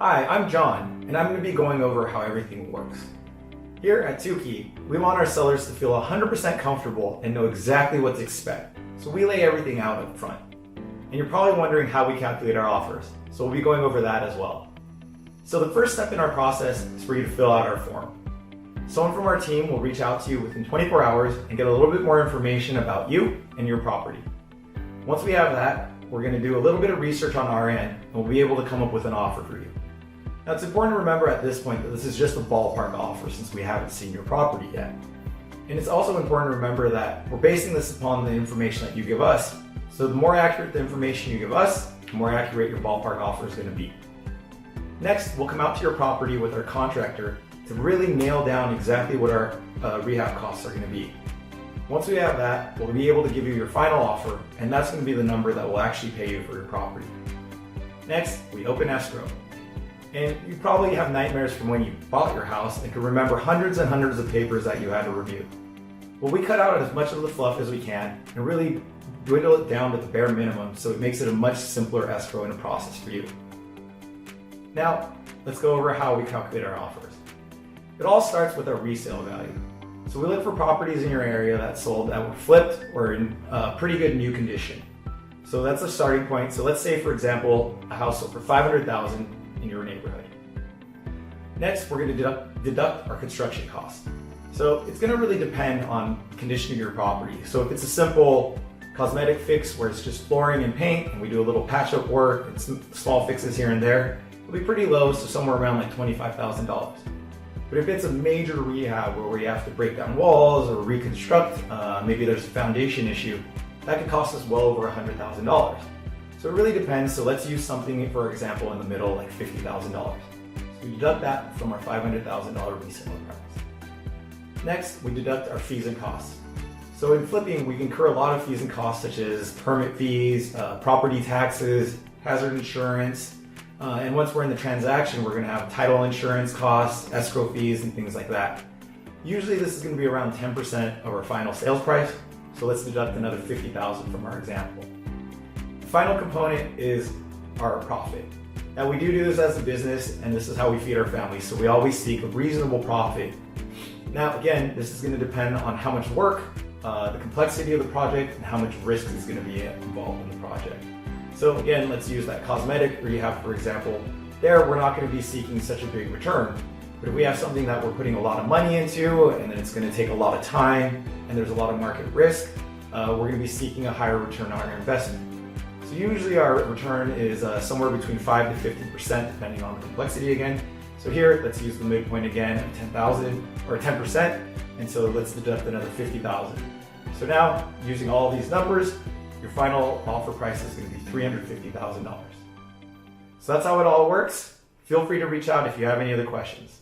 Hi, I'm John, and I'm going to be going over how everything works. Here at Tukey, we want our sellers to feel 100% comfortable and know exactly what to expect, so we lay everything out up front. And you're probably wondering how we calculate our offers, so we'll be going over that as well. So the first step in our process is for you to fill out our form. Someone from our team will reach out to you within 24 hours and get a little bit more information about you and your property. Once we have that, we're going to do a little bit of research on our end, and we'll be able to come up with an offer for you. Now, it's important to remember at this point that this is just a ballpark offer since we haven't seen your property yet. And it's also important to remember that we're basing this upon the information that you give us. So the more accurate the information you give us, the more accurate your ballpark offer is going to be. Next, we'll come out to your property with our contractor to really nail down exactly what our rehab costs are going to be. Once we have that, we'll be able to give you your final offer, and that's going to be the number that will actually pay you for your property. Next, we open escrow. And you probably have nightmares from when you bought your house and can remember hundreds and hundreds of papers that you had to review. Well, we cut out as much of the fluff as we can and really dwindle it down to the bare minimum so it makes it a much simpler escrow and a process for you. Now, let's go over how we calculate our offers. It all starts with our resale value. So we look for properties in your area that sold that were flipped or in pretty good new condition. So that's a starting point. So let's say, for example, a house sold for $500,000 in your neighborhood. Next, we're going to deduct our construction costs. So it's going to really depend on the condition of your property. So if it's a simple cosmetic fix where it's just flooring and paint and we do a little patch-up work and some small fixes here and there, it'll be pretty low, so somewhere around like $25,000. But if it's a major rehab where we have to break down walls or reconstruct, maybe there's a foundation issue, that could cost us well over $100,000. So it really depends. So let's use something, for example, in the middle, like $50,000. So we deduct that from our $500,000 resale price. Next, we deduct our fees and costs. So in flipping, we incur a lot of fees and costs such as permit fees, property taxes, hazard insurance, and once we're in the transaction, we're going to have title insurance costs, escrow fees, and things like that. Usually this is going to be around 10% of our final sales price. So let's deduct another $50,000 from our example. The final component is our profit. Now we do this as a business, and this is how we feed our families, so we always seek a reasonable profit. Now again, this is going to depend on how much work, the complexity of the project, and how much risk is going to be involved in the project. So again, let's use that cosmetic rehab, for example. There, we're not going to be seeking such a big return. But if we have something that we're putting a lot of money into, and then it's going to take a lot of time, and there's a lot of market risk, we're going to be seeking a higher return on our investment. So usually our return is somewhere between 5 to 50%, depending on the complexity again. So here, let's use the midpoint again of 10,000 or 10%, and so let's deduct another 50,000. So now, using all these numbers, your final offer price is going to be $350,000. So that's how it all works. Feel free to reach out if you have any other questions.